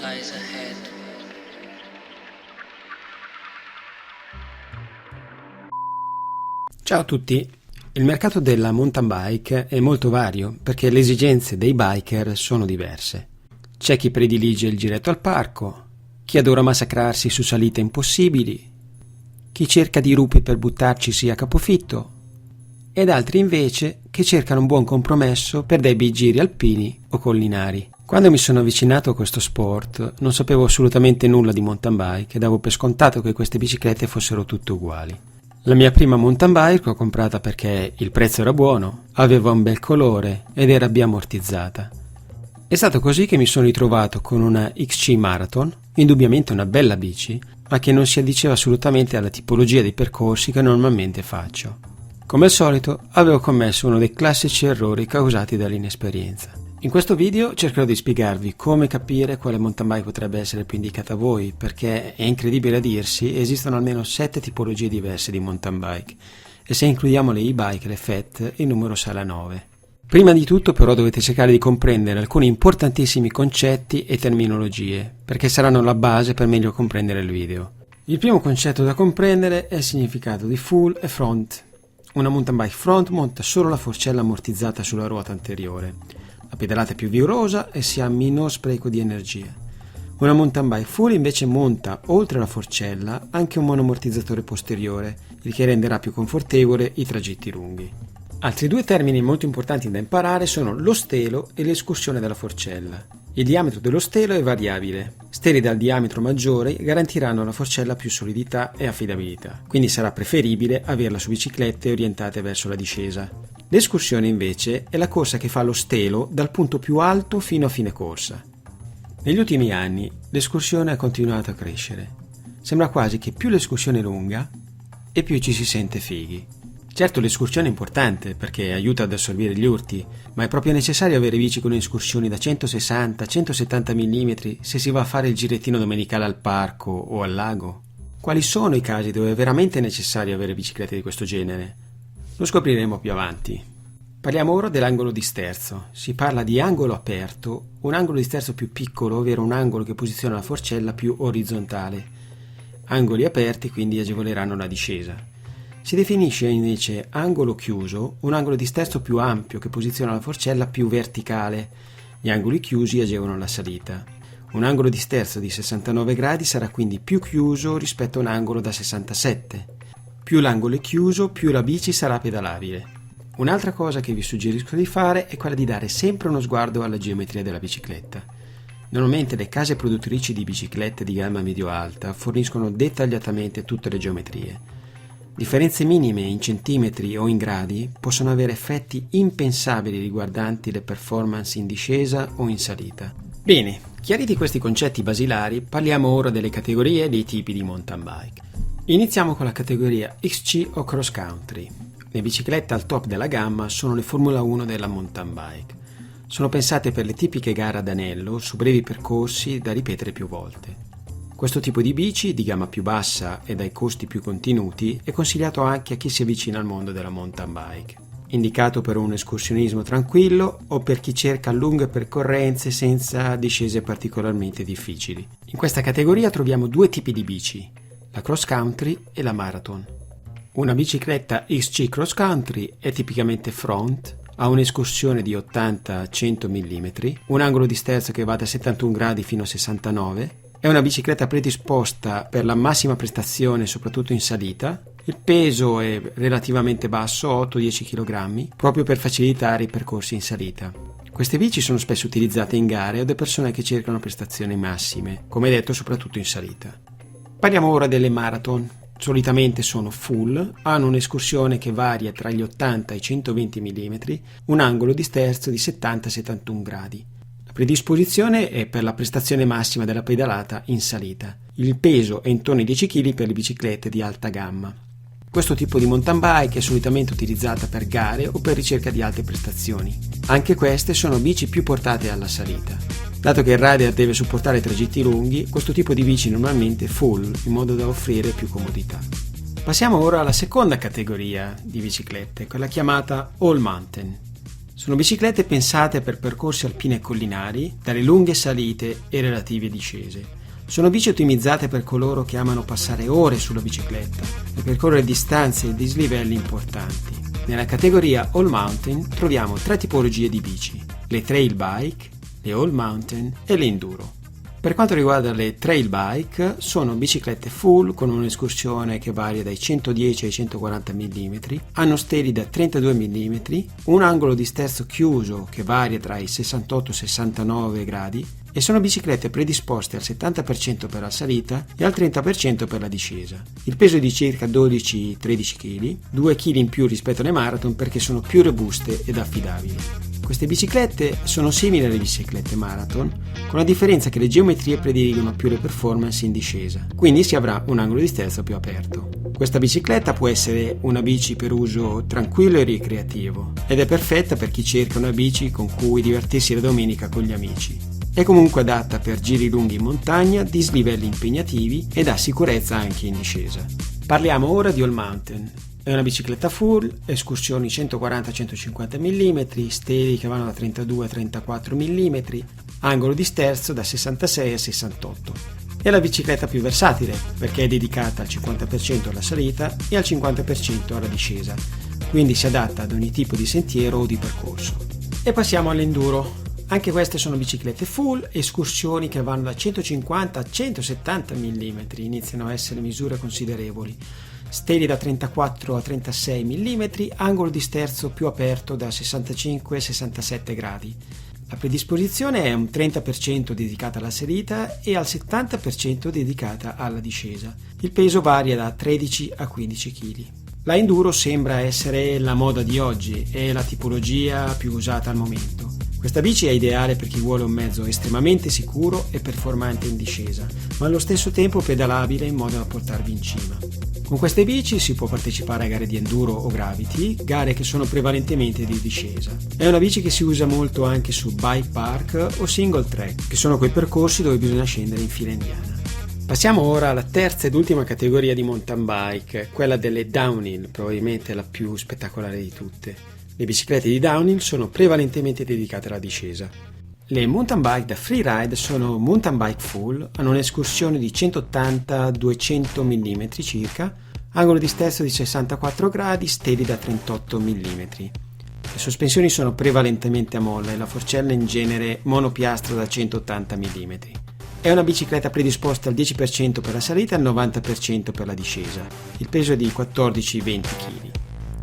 lies ahead. Ciao a tutti, il mercato della mountain bike è molto vario perché le esigenze dei biker sono diverse. C'è chi predilige il giretto al parco, chi adora massacrarsi su salite impossibili, chi cerca dirupi per buttarcisi a capofitto ed altri invece che cercano un buon compromesso per dei bei giri alpini o collinari. Quando mi sono avvicinato a questo sport non sapevo assolutamente nulla di mountain bike e davo per scontato che queste biciclette fossero tutte uguali. La mia prima mountain bike l'ho comprata perché il prezzo era buono, aveva un bel colore ed era biammortizzata. È stato così che mi sono ritrovato con una XC Marathon, indubbiamente una bella bici, ma che non si addiceva assolutamente alla tipologia dei percorsi che normalmente faccio. Come al solito avevo commesso uno dei classici errori causati dall'inesperienza. In questo video cercherò di spiegarvi come capire quale mountain bike potrebbe essere più indicata a voi, perché è incredibile a dirsi, esistono almeno 7 tipologie diverse di mountain bike e se includiamo le e-bike e le FET il numero sarà 9. Prima di tutto però dovete cercare di comprendere alcuni importantissimi concetti e terminologie, perché saranno la base per meglio comprendere il video. Il primo concetto da comprendere è il significato di full e front. Una mountain bike front monta solo la forcella ammortizzata sulla ruota anteriore. La pedalata è più vigorosa e si ha minor spreco di energia. Una mountain bike full invece monta, oltre alla forcella, anche un monoammortizzatore posteriore, il che renderà più confortevole i tragitti lunghi. Altri due termini molto importanti da imparare sono lo stelo e l'escursione della forcella. Il diametro dello stelo è variabile. Steli dal diametro maggiore garantiranno alla forcella più solidità e affidabilità, quindi sarà preferibile averla su biciclette orientate verso la discesa. L'escursione invece è la corsa che fa lo stelo dal punto più alto fino a fine corsa. Negli ultimi anni l'escursione ha continuato a crescere. Sembra quasi che più l'escursione è lunga e più ci si sente fighi. Certo l'escursione è importante perché aiuta ad assorbire gli urti, ma è proprio necessario avere bici con escursioni da 160-170 mm se si va a fare il girettino domenicale al parco o al lago? Quali sono i casi dove è veramente necessario avere biciclette di questo genere? Lo scopriremo più avanti. Parliamo ora dell'angolo di sterzo. Si parla di angolo aperto, un angolo di sterzo più piccolo, ovvero un angolo che posiziona la forcella più orizzontale. Angoli aperti quindi agevoleranno la discesa. Si definisce invece angolo chiuso un angolo di sterzo più ampio che posiziona la forcella più verticale. Gli angoli chiusi agevolano la salita. Un angolo di sterzo di 69 gradi sarà quindi più chiuso rispetto a un angolo da 67. Più l'angolo è chiuso, più la bici sarà pedalabile. Un'altra cosa che vi suggerisco di fare è quella di dare sempre uno sguardo alla geometria della bicicletta. Normalmente le case produttrici di biciclette di gamma medio-alta forniscono dettagliatamente tutte le geometrie. Differenze minime in centimetri o in gradi possono avere effetti impensabili riguardanti le performance in discesa o in salita. Bene, chiariti questi concetti basilari, parliamo ora delle categorie e dei tipi di mountain bike. Iniziamo con la categoria XC o cross country. Le biciclette al top della gamma sono le Formula 1 della mountain bike. Sono pensate per le tipiche gare ad anello su brevi percorsi da ripetere più volte. Questo tipo di bici, di gamma più bassa e dai costi più contenuti, è consigliato anche a chi si avvicina al mondo della mountain bike. Indicato per un escursionismo tranquillo o per chi cerca lunghe percorrenze senza discese particolarmente difficili. In questa categoria troviamo due tipi di bici, la cross country e la marathon. Una bicicletta XC cross country è tipicamente front, ha un'escursione di 80-100 mm, un angolo di sterzo che va da 71 gradi fino a 69. È una bicicletta predisposta per la massima prestazione soprattutto in salita. Il peso è relativamente basso, 8-10 kg, proprio per facilitare i percorsi in salita. Queste bici sono spesso utilizzate in gare o da persone che cercano prestazioni massime, come detto soprattutto in salita. Parliamo ora delle marathon. Solitamente sono full, hanno un'escursione che varia tra gli 80 e i 120 mm, un angolo di sterzo di 70-71 gradi. Predisposizione è per la prestazione massima della pedalata in salita. Il peso è intorno ai 10 kg per le biciclette di alta gamma. Questo tipo di mountain bike è solitamente utilizzata per gare o per ricerca di alte prestazioni. Anche queste sono bici più portate alla salita. Dato che il rider deve supportare tragitti lunghi, questo tipo di bici normalmente è full, in modo da offrire più comodità. Passiamo ora alla seconda categoria di biciclette, quella chiamata all mountain. Sono biciclette pensate per percorsi alpini e collinari, dalle lunghe salite e relative discese. Sono bici ottimizzate per coloro che amano passare ore sulla bicicletta e percorrere distanze e dislivelli importanti. Nella categoria All Mountain troviamo 3 tipologie di bici: le trail bike, le all mountain e le enduro. Per quanto riguarda le trail bike, sono biciclette full con un'escursione che varia dai 110 ai 140 mm, hanno steli da 32 mm, un angolo di sterzo chiuso che varia tra i 68 e i 69 gradi e sono biciclette predisposte al 70% per la salita e al 30% per la discesa. Il peso è di circa 12-13 kg, 2 kg in più rispetto alle marathon perché sono più robuste ed affidabili. Queste biciclette sono simili alle biciclette marathon, con la differenza che le geometrie prediligono più le performance in discesa, quindi si avrà un angolo di sterzo più aperto. Questa bicicletta può essere una bici per uso tranquillo e ricreativo ed è perfetta per chi cerca una bici con cui divertirsi la domenica con gli amici. È comunque adatta per giri lunghi in montagna, dislivelli impegnativi ed ha sicurezza anche in discesa. Parliamo ora di All Mountain. È una bicicletta full, escursioni 140-150 mm, steli che vanno da 32 a 34 mm, angolo di sterzo da 66 a 68. È la bicicletta più versatile perché è dedicata al 50% alla salita e al 50% alla discesa, quindi si adatta ad ogni tipo di sentiero o di percorso. E passiamo all'enduro. Anche queste sono biciclette full, escursioni che vanno da 150 a 170 mm, iniziano a essere misure considerevoli. Steli da 34 a 36 mm, angolo di sterzo più aperto da 65 a 67 gradi. La predisposizione è un 30% dedicata alla salita e al 70% dedicata alla discesa. Il peso varia da 13 a 15 kg. La enduro sembra essere la moda di oggi e la tipologia più usata al momento. Questa bici è ideale per chi vuole un mezzo estremamente sicuro e performante in discesa, ma allo stesso tempo pedalabile in modo da portarvi in cima. Con queste bici si può partecipare a gare di enduro o gravity, gare che sono prevalentemente di discesa. È una bici che si usa molto anche su bike park o single track, che sono quei percorsi dove bisogna scendere in fila indiana. Passiamo ora alla terza ed ultima categoria di mountain bike, quella delle downhill, probabilmente la più spettacolare di tutte. Le biciclette di downhill sono prevalentemente dedicate alla discesa. Le mountain bike da freeride sono mountain bike full, hanno un'escursione di 180-200 mm circa, angolo di sterzo di 64 gradi, steli da 38 mm. Le sospensioni sono prevalentemente a molla e la forcella in genere monopiastro da 180 mm. È una bicicletta predisposta al 10% per la salita e al 90% per la discesa. Il peso è di 14-20 kg.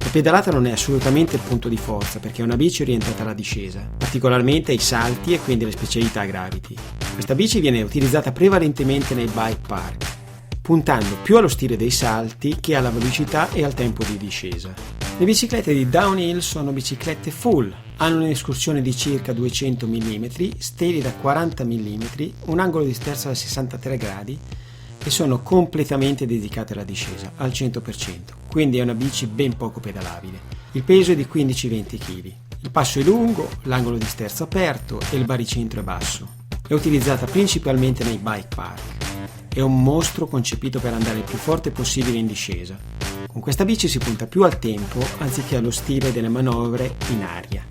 La pedalata non è assolutamente il punto di forza perché è una bici orientata alla discesa, particolarmente ai salti e quindi alle specialità gravity. Questa bici viene utilizzata prevalentemente nei bike park, puntando più allo stile dei salti che alla velocità e al tempo di discesa. Le biciclette di downhill sono biciclette full, hanno un'escursione di circa 200 mm, steli da 40 mm, un angolo di sterzo da 63 gradi e sono completamente dedicate alla discesa, al 100%, quindi è una bici ben poco pedalabile. Il peso è di 15-20 kg. Il passo è lungo, l'angolo di sterzo aperto e il baricentro è basso. È utilizzata principalmente nei bike park. È un mostro concepito per andare il più forte possibile in discesa. Con questa bici si punta più al tempo anziché allo stile delle manovre in aria.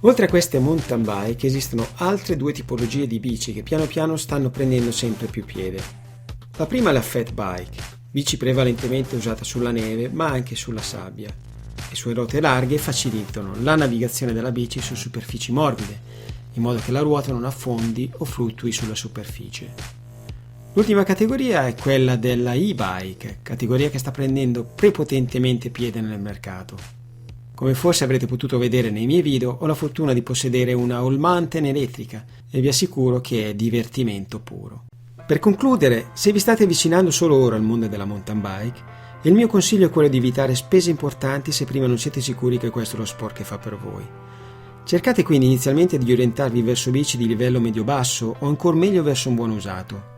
Oltre a queste mountain bike esistono altre 2 tipologie di bici che piano piano stanno prendendo sempre più piede. La prima è la fat bike, bici prevalentemente usata sulla neve ma anche sulla sabbia. Le sue ruote larghe facilitano la navigazione della bici su superfici morbide, in modo che la ruota non affondi o fluttui sulla superficie. L'ultima categoria è quella della e-bike, categoria che sta prendendo prepotentemente piede nel mercato. Come forse avrete potuto vedere nei miei video, ho la fortuna di possedere una all mountain elettrica e vi assicuro che è divertimento puro. Per concludere, se vi state avvicinando solo ora al mondo della mountain bike, il mio consiglio è quello di evitare spese importanti se prima non siete sicuri che questo è lo sport che fa per voi. Cercate quindi inizialmente di orientarvi verso bici di livello medio-basso o ancor meglio verso un buon usato.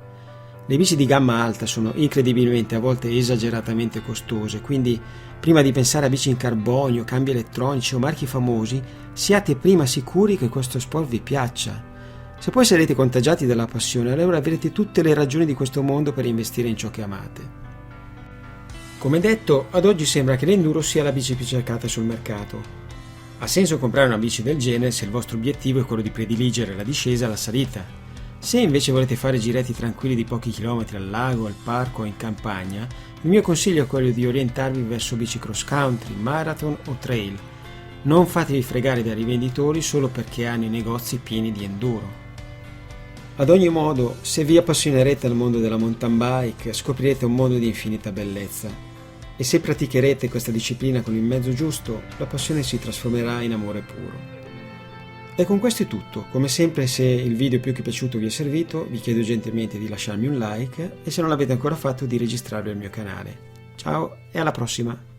Le bici di gamma alta sono incredibilmente a volte esageratamente costose, quindi prima di pensare a bici in carbonio, cambi elettronici o marchi famosi, siate prima sicuri che questo sport vi piaccia. Se poi sarete contagiati dalla passione, allora avrete tutte le ragioni di questo mondo per investire in ciò che amate. Come detto, ad oggi sembra che l'enduro sia la bici più cercata sul mercato. Ha senso comprare una bici del genere se il vostro obiettivo è quello di prediligere la discesa e la salita. Se invece volete fare giretti tranquilli di pochi chilometri al lago, al parco o in campagna, il mio consiglio è quello di orientarvi verso bici cross country, marathon o trail. Non fatevi fregare dai rivenditori solo perché hanno i negozi pieni di enduro. Ad ogni modo, se vi appassionerete al mondo della mountain bike, scoprirete un mondo di infinita bellezza. E se praticherete questa disciplina con il mezzo giusto, la passione si trasformerà in amore puro. E con questo è tutto. Come sempre, se il video più che piaciuto vi è servito, vi chiedo gentilmente di lasciarmi un like e se non l'avete ancora fatto di registrarvi al mio canale. Ciao e alla prossima!